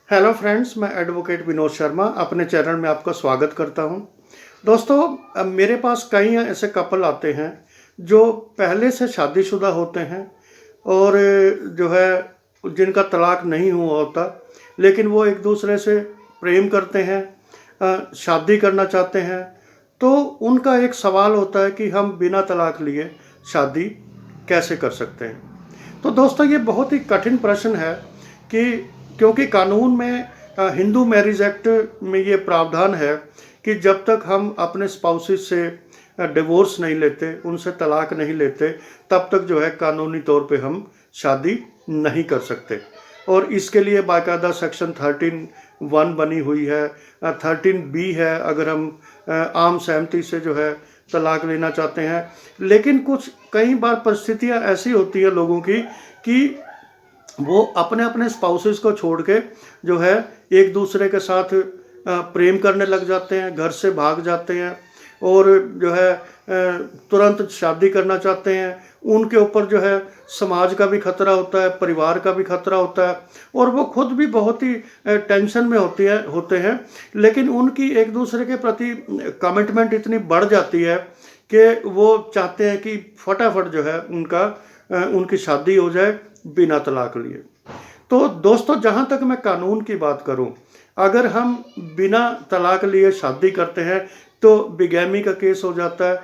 Hello friends, मैं advocate Vinod Sharma अपने channel में आपका स्वागत करता हूं। दोस्तों, अब मेरे पास कई ऐसे कपल आते हैं जो पहले से शादीशुदा होते हैं और जो है जिनका तलाक नहीं हुआ होता, लेकिन वो एक दूसरे से प्रेम करते हैं, शादी करना चाहते हैं। तो उनका एक सवाल होता है कि हम बिना तलाक लिए शादी कैसे कर सकते हैं। तो दोस्तों, ये बहुत ही कठिन प्रश्न है कि क्योंकि कानून में हिंदू मैरिज एक्ट में ये प्रावधान है कि जब तक हम अपने स्पाउसेस से डिवोर्स नहीं लेते, उनसे तलाक नहीं लेते, तब तक जो है कानूनी तौर पे हम शादी नहीं कर सकते। और इसके लिए बाकायदा सेक्शन 13(1) बनी हुई है। 13(b) है अगर हम आम सहमति से जो है तलाक लेना चाहते हैं। लेकिन कुछ कई बार परिस्थितियां ऐसी होती है लोगों की कि वो अपने अपने स्पाउसेस को छोड़ के जो है एक दूसरे के साथ प्रेम करने लग जाते हैं, घर से भाग जाते हैं और जो है तुरंत शादी करना चाहते हैं। उनके ऊपर जो है समाज का भी खतरा होता है, परिवार का भी खतरा होता है और वो खुद भी बहुत ही टेंशन में होते हैं। लेकिन उनकी एक दूसरे के प्रति कमिटमेंट इतनी बढ़ जाती है कि वो चाहते हैं कि फटाफट जो है उनकी शादी हो जाए बिना तलाक लिए। तो दोस्तों, जहाँ तक मैं कानून की बात करूँ, अगर हम बिना तलाक लिए शादी करते हैं तो बिगैमी का केस हो जाता है,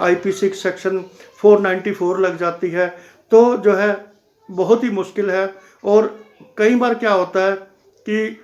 IPC सेक्शन 494 लग जाती है। तो जो है बहुत ही मुश्किल है। और कई बार क्या होता है कि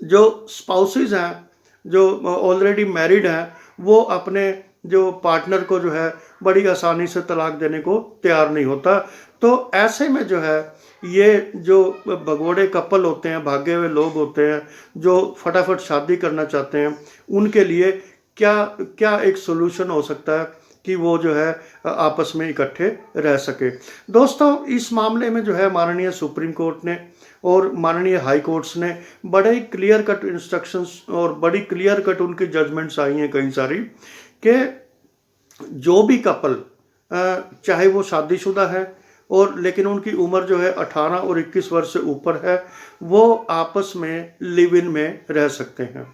जो स्पाउसेस हैं, जो ऑलरेडी मैरिड हैं, वो अपने जो पार्टनर को जो है बड़ी आसानी से तलाक देने को तैयार नहीं होता। तो ऐसे में जो है ये जो भगोड़े कपल होते हैं, भागे हुए लोग होते हैं जो फटाफट शादी करना चाहते हैं, उनके लिए क्या क्या एक सोल्यूशन हो सकता है कि वो जो है आपस में इकट्ठे रह सके। दोस्तों, इस मामले में जो है माननीय सुप्रीम कोर्ट ने और माननीय हाई कोर्ट्स ने बड़े ही क्लियर कट इंस्ट्रक्शंस और बड़ी क्लियर कट उनकी जजमेंट्स आई हैं कई सारी, कि जो भी कपल चाहे वो शादीशुदा है और लेकिन उनकी उम्र जो है 18 और 21 वर्ष से ऊपर है, वो आपस में लिव इन में रह सकते हैं।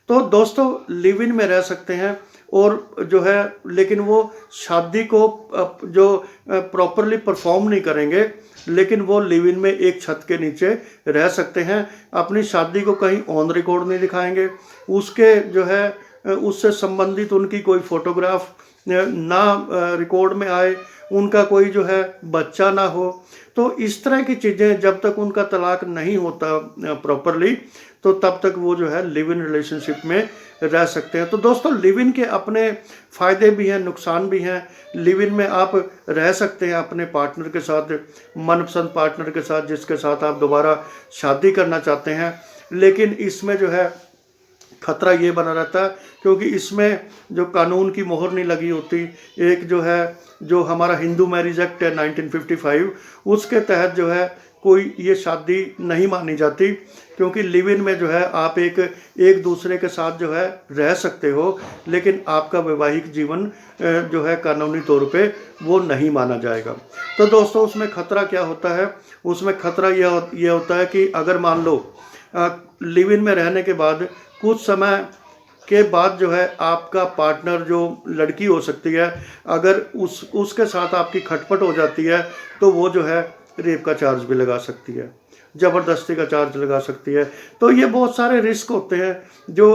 तो दोस्तों, लिव इन में रह सकते हैं और जो है लेकिन वो शादी को जो प्रॉपरली परफॉर्म नहीं करेंगे, लेकिन वो लिव इन में एक छत के नीचे रह सकते हैं। अपनी शादी को कहीं ऑन रिकॉर्ड नहीं दिखाएंगे, उसके जो है उससे संबंधित उनकी कोई फोटोग्राफ ना रिकॉर्ड में आए, उनका कोई जो है बच्चा ना हो। तो इस तरह की चीज़ें जब तक उनका तलाक नहीं होता प्रॉपरली, तो तब तक वो जो है लिव इन रिलेशनशिप में रह सकते हैं। तो दोस्तों, लिव इन के अपने फ़ायदे भी हैं, नुकसान भी हैं। लिव इन में आप रह सकते हैं अपने पार्टनर के साथ, मनपसंद पार्टनर के साथ जिसके साथ आप दोबारा शादी करना चाहते हैं। लेकिन इसमें जो है खतरा ये बना रहता है क्योंकि इसमें जो कानून की मोहर नहीं लगी होती। एक जो है जो हमारा हिंदू मैरिज एक्ट है 1955, उसके तहत जो है कोई ये शादी नहीं मानी जाती, क्योंकि लिव इन में जो है आप एक दूसरे के साथ जो है रह सकते हो, लेकिन आपका वैवाहिक जीवन जो है कानूनी तौर पे वो नहीं माना जाएगा। तो दोस्तों, उसमें खतरा क्या होता है? उसमें खतरा ये होता है कि अगर मान लो लिव इन में रहने के बाद कुछ समय के बाद जो है आपका पार्टनर, जो लड़की हो सकती है, अगर उसके साथ आपकी खटपट हो जाती है, तो वो जो है रेप का चार्ज भी लगा सकती है, ज़बरदस्ती का चार्ज लगा सकती है। तो ये बहुत सारे रिस्क होते हैं जो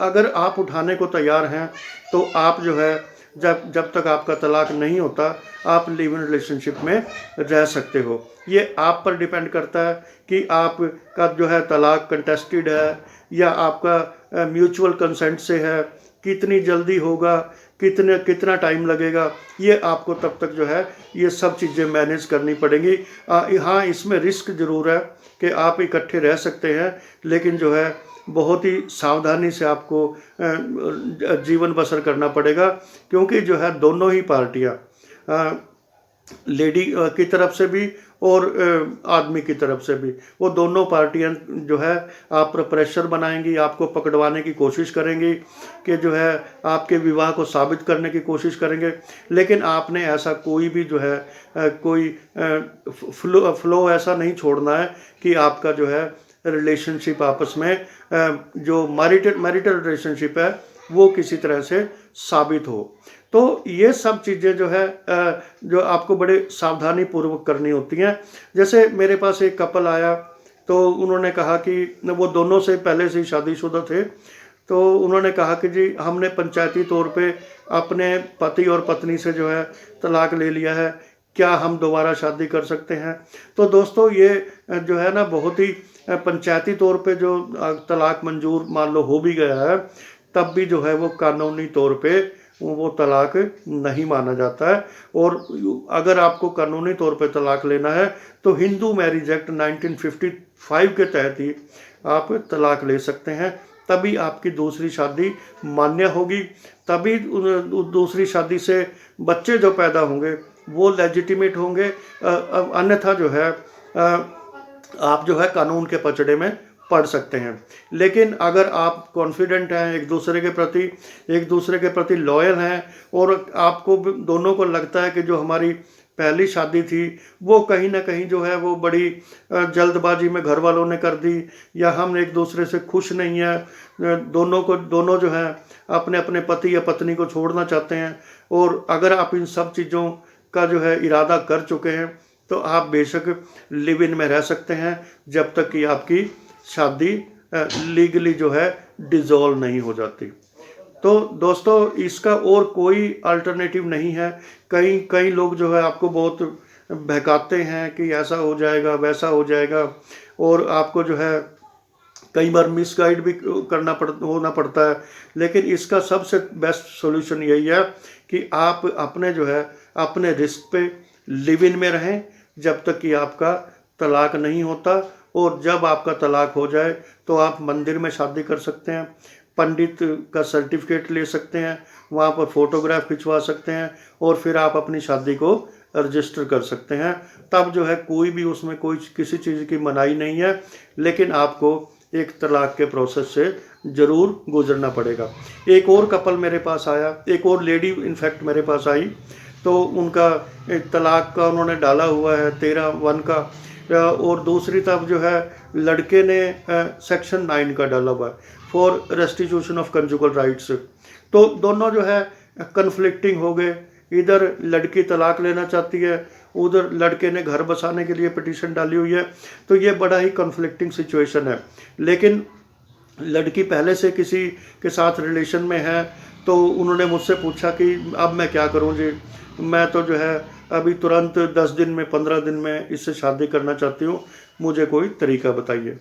अगर आप उठाने को तैयार हैं तो आप जो है जब तक आपका तलाक नहीं होता, आप लिव इन रिलेशनशिप में रह सकते हो। ये आप पर डिपेंड करता है कि आपका जो है तलाक कंटेस्टेड है या आपका म्यूचुअल कंसेंट से है, कितनी जल्दी होगा, कितना टाइम लगेगा, ये आपको तब तक जो है ये सब चीज़ें मैनेज करनी पड़ेंगी। हाँ, इसमें रिस्क ज़रूर है कि आप इकट्ठे रह सकते हैं, लेकिन जो है बहुत ही सावधानी से आपको जीवन बसर करना पड़ेगा, क्योंकि जो है दोनों ही पार्टियाँ, लेडी की तरफ से भी और आदमी की तरफ से भी, वो दोनों पार्टियां जो है आप पर प्रेशर बनाएंगी, आपको पकड़वाने की कोशिश करेंगी कि जो है आपके विवाह को साबित करने की कोशिश करेंगे। लेकिन आपने ऐसा कोई भी जो है कोई फ्लो ऐसा नहीं छोड़ना है कि आपका जो है रिलेशनशिप आपस में जो मैरिटल रिलेशनशिप है वो किसी तरह से साबित हो। तो ये सब चीज़ें जो है जो आपको बड़े सावधानी पूर्वक करनी होती हैं। जैसे मेरे पास एक कपल आया तो उन्होंने कहा कि वो दोनों से पहले से ही शादीशुदा थे। तो उन्होंने कहा कि जी हमने पंचायती तौर पे अपने पति और पत्नी से जो है तलाक ले लिया है, क्या हम दोबारा शादी कर सकते हैं? तो दोस्तों ये जो है ना बहुत ही पंचायती तौर पे जो तलाक मंजूर मान लो हो भी गया है, तब भी जो है वो कानूनी तौर पे वो तलाक नहीं माना जाता है। और अगर आपको कानूनी तौर पे तलाक लेना है तो हिंदू मैरिज एक्ट 1955 के तहत ही आप तलाक ले सकते हैं, तभी आपकी दूसरी शादी मान्य होगी, तभी दूसरी शादी से बच्चे जो पैदा होंगे वो लेजिटिमेट होंगे। अन्यथा जो है आप जो है कानून के पचड़े में पढ़ सकते हैं। लेकिन अगर आप कॉन्फिडेंट हैं एक दूसरे के प्रति लॉयल हैं और आपको दोनों को लगता है कि जो हमारी पहली शादी थी वो कहीं ना कहीं जो है वो बड़ी जल्दबाजी में घर वालों ने कर दी, या हम एक दूसरे से खुश नहीं है, दोनों जो है अपने अपने पति या पत्नी को छोड़ना चाहते हैं, और अगर आप इन सब चीज़ों का जो है इरादा कर चुके हैं तो आप बेशक लिव इन में रह सकते हैं जब तक कि आपकी शादी लीगली जो है डिसॉल्व नहीं हो जाती। तो दोस्तों इसका और कोई अल्टरनेटिव नहीं है। कई लोग जो है आपको बहुत बहकाते हैं कि ऐसा हो जाएगा वैसा हो जाएगा, और आपको जो है कई बार मिसगाइड भी होना पड़ता है। लेकिन इसका सबसे बेस्ट सॉल्यूशन यही है कि आप अपने जो है अपने रिस्क पे लिव इन में रहें जब तक कि आपका तलाक नहीं होता, और जब आपका तलाक हो जाए तो आप मंदिर में शादी कर सकते हैं, पंडित का सर्टिफिकेट ले सकते हैं, वहाँ पर फोटोग्राफ खिंचवा सकते हैं, और फिर आप अपनी शादी को रजिस्टर कर सकते हैं। तब जो है कोई भी उसमें कोई किसी चीज़ की मनाही नहीं है, लेकिन आपको एक तलाक के प्रोसेस से ज़रूर गुजरना पड़ेगा। एक और कपल मेरे पास आया, एक और लेडी इनफैक्ट मेरे पास आई, तो उनका एक तलाक का उन्होंने डाला हुआ है 13(1) का, और दूसरी तरफ जो है लड़के ने सेक्शन 9 का डाला हुआ है for restitution of conjugal rights. तो दोनों जो है कन्फ्लिक्टिंग हो गए, इधर लड़की तलाक लेना चाहती है, उधर लड़के ने घर बसाने के लिए पिटीशन डाली हुई है। तो ये बड़ा ही कन्फ्लिक्टिंग सिचुएशन है। लेकिन लड़की पहले से किसी के साथ रिलेशन में है, तो उन्होंने मुझसे पूछा कि अब मैं क्या करूं जी, मैं तो जो है अभी तुरंत 10 दिन में 15 दिन में इससे शादी करना चाहती हूँ, मुझे कोई तरीका बताइए।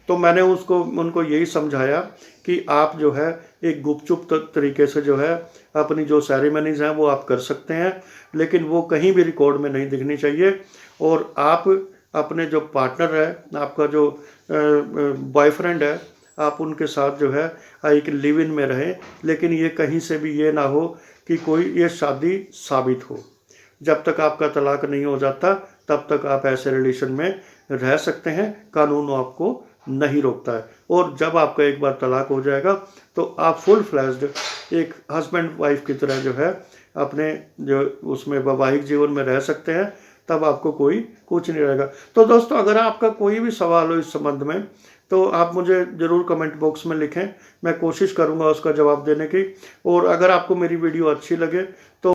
तो मैंने उनको यही समझाया कि आप जो है एक गुपचुप तरीके से जो है अपनी जो सेरेमनीज़ हैं वो आप कर सकते हैं, लेकिन वो कहीं भी रिकॉर्ड में नहीं दिखनी चाहिए। और आप अपने जो पार्टनर है, आपका जो बॉयफ्रेंड है, आप उनके साथ जो है एक लिव इन में रहें, लेकिन ये कहीं से भी ये ना हो कि कोई ये शादी साबित हो। जब तक आपका तलाक नहीं हो जाता तब तक आप ऐसे रिलेशन में रह सकते हैं, कानून आपको नहीं रोकता है। और जब आपका एक बार तलाक हो जाएगा तो आप फुल फ्लैश्ड एक हस्बैंड वाइफ की तरह जो है अपने जो उसमें वैवाहिक जीवन में रह सकते हैं, तब आपको कोई कुछ नहीं रहेगा। तो दोस्तों अगर आपका कोई भी सवाल हो इस संबंध में तो आप मुझे ज़रूर कमेंट बॉक्स में लिखें, मैं कोशिश करूंगा उसका जवाब देने की। और अगर आपको मेरी वीडियो अच्छी लगे तो